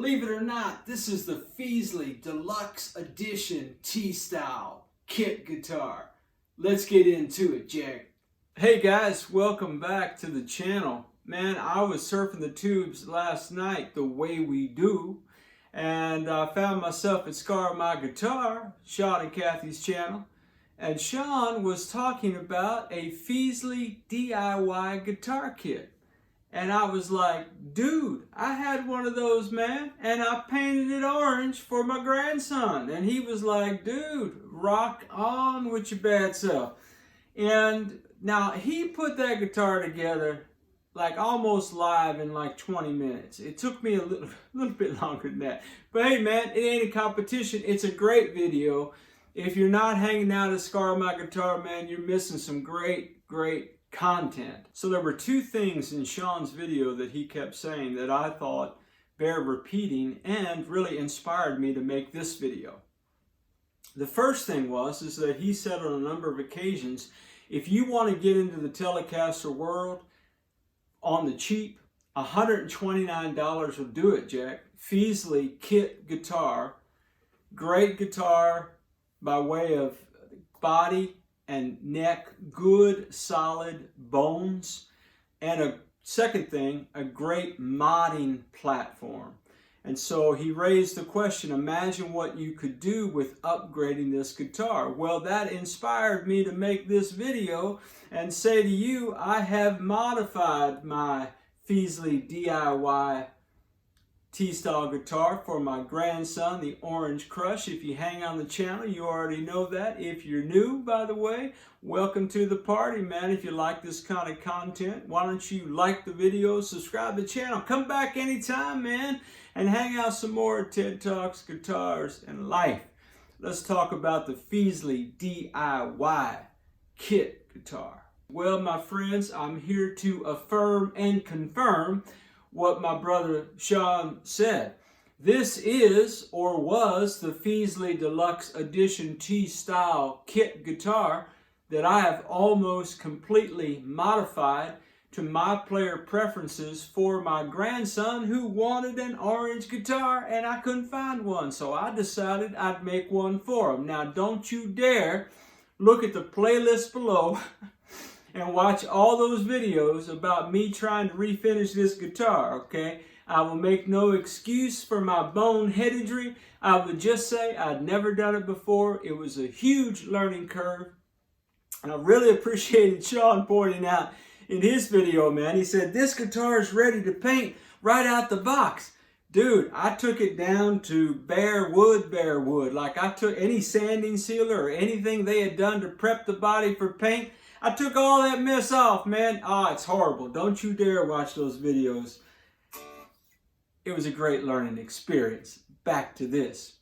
Believe it or not, this is the Fesley Deluxe Edition T-Style kit guitar. Let's get into it, Jack. Hey guys, welcome back to the channel. Man, I was surfing the tubes last night the way we do, and I found myself at Scar My Guitar, Sean and Cathy's channel, and Sean was talking about a Fesley DIY guitar kit. And I was like, dude, I had one of those, man, and I painted it orange for my grandson. And he was like, dude, rock on with your bad self. And now he put that guitar together like almost live in like 20 minutes. It took me a little bit longer than that. But hey, man, it ain't a competition. It's a great video. If you're not hanging out at Scar My Guitar, man, you're missing some great content. So there were two things in Sean's video that he kept saying that I thought bear repeating and really inspired me to make this video. The first thing is that he said on a number of occasions, if you want to get into the Telecaster world on the cheap, $129 will do it, Jack. Fesley kit guitar, great guitar by way of body and neck, good solid bones, and a second thing, a great modding platform. And so he raised the question, imagine what you could do with upgrading this guitar. Well, that inspired me to make this video and say to you, I have modified my Fesley DIY T-style guitar for my grandson, the Orange Crush. If you hang on the channel, you already know that. If you're new, by the way, welcome to the party, man. If you like this kind of content, why don't you like the video, subscribe to the channel, come back anytime, man, and hang out some more at TED Talks, Guitars, and Life. Let's talk about the Fesley DIY kit guitar. Well, my friends, I'm here to affirm and confirm what my brother Sean said. This is or was the Fesley Deluxe Edition T-Style kit guitar that I have almost completely modified to my player preferences for my grandson who wanted an orange guitar and I couldn't find one. So I decided I'd make one for him. Now don't you dare look at the playlist below and watch all those videos about me trying to refinish this guitar, okay? I will make no excuse for my boneheadedry. I would just say I'd never done it before. It was a huge learning curve. And I really appreciated Sean pointing out in his video, man. He said, this guitar is ready to paint right out the box. Dude, I took it down to bare wood. Like I took any sanding sealer or anything they had done to prep the body for paint. I took all that mess off, man. It's horrible. Don't you dare watch those videos. It was a great learning experience. Back to this.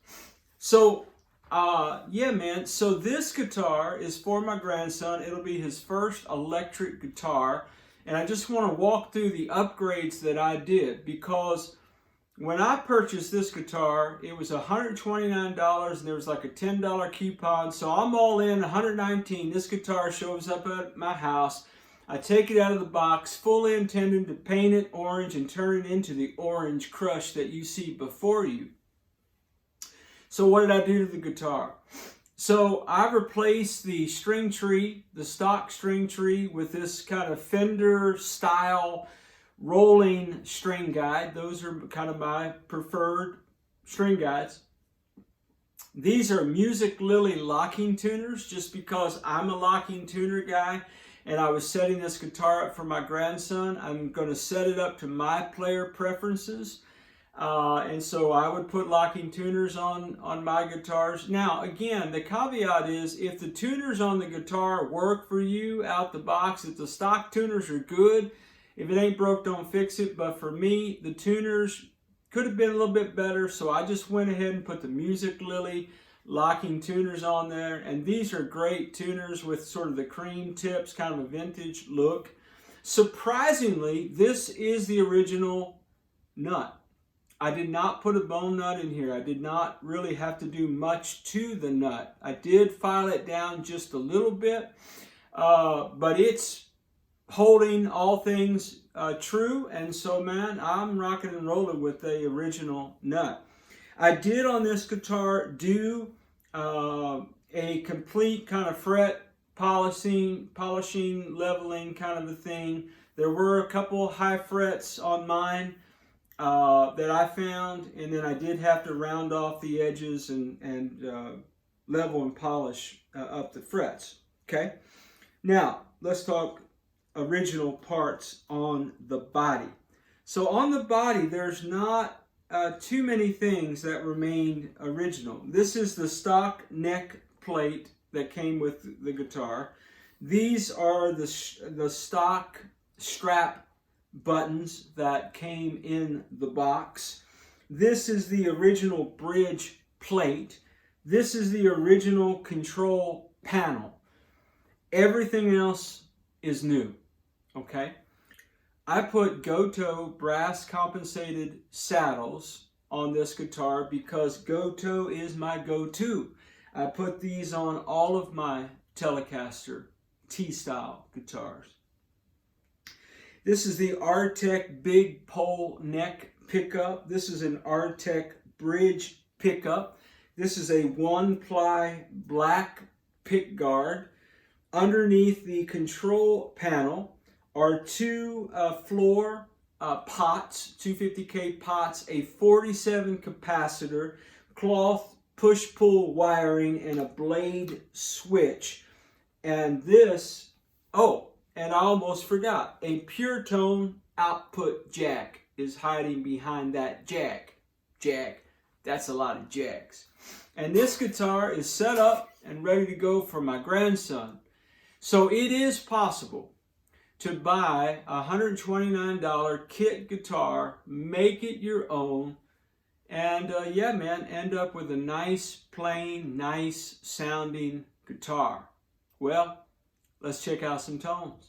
So, yeah, man. So this guitar is for my grandson. It'll be his first electric guitar. And I just want to walk through the upgrades that I did because when I purchased this guitar, it was $129 and there was like a $10 coupon. So I'm all in, $119. This guitar shows up at my house. I take it out of the box, fully intending to paint it orange and turn it into the Orange Crush that you see before you. So what did I do to the guitar? So I replaced the string tree, the stock string tree, with this kind of Fender style rolling string guide. Those are kind of my preferred string guides. These are Musiclily locking tuners just because I'm a locking tuner guy and I was setting this guitar up for my grandson. I'm going to set it up to my player preferences. And so I would put locking tuners on my guitars. Now, again, the caveat is if the tuners on the guitar work for you out the box, if the stock tuners are good, if it ain't broke, don't fix it. But for me, the tuners could have been a little bit better. So I just went ahead and put the Musiclily locking tuners on there. And these are great tuners with sort of the cream tips, kind of a vintage look. Surprisingly, this is the original nut. I did not put a bone nut in here. I did not really have to do much to the nut. I did file it down just a little bit, but it's holding all things true, and so man, I'm rocking and rolling with the original nut. I did on this guitar do a complete kind of fret polishing, leveling kind of a thing. There were a couple high frets on mine that I found, and then I did have to round off the edges and level and polish up the frets. Okay, now let's talk original parts on the body. So on the body, there's not too many things that remained original. This is the stock neck plate that came with the guitar. These are the stock strap buttons that came in the box. This is the original bridge plate. This is the original control panel. Everything else is new. Okay? I put Gotoh brass compensated saddles on this guitar because Gotoh is my go-to. I put these on all of my Telecaster T-style guitars. This is the Artec big pole neck pickup. This is an Artec bridge pickup. This is a 1-ply black pick guard. Underneath the control panel are two Fleor pots, 250K pots, a 47 capacitor, cloth push-pull wiring, and a blade switch. And this, oh, and I almost forgot, a pure tone output jack is hiding behind that jack. That's a lot of jacks. And this guitar is set up and ready to go for my grandson. So it is possible to buy a $129 kit guitar, make it your own, and yeah man, end up with a nice, plain, nice sounding guitar. Well, let's check out some tones.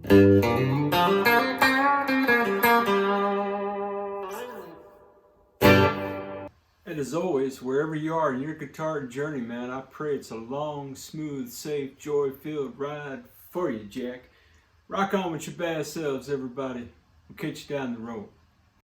And as always, wherever you are in your guitar journey, man, I pray it's a long, smooth, safe, joy-filled ride for you, Jack. Rock on with your bad selves, everybody. We'll catch you down the road.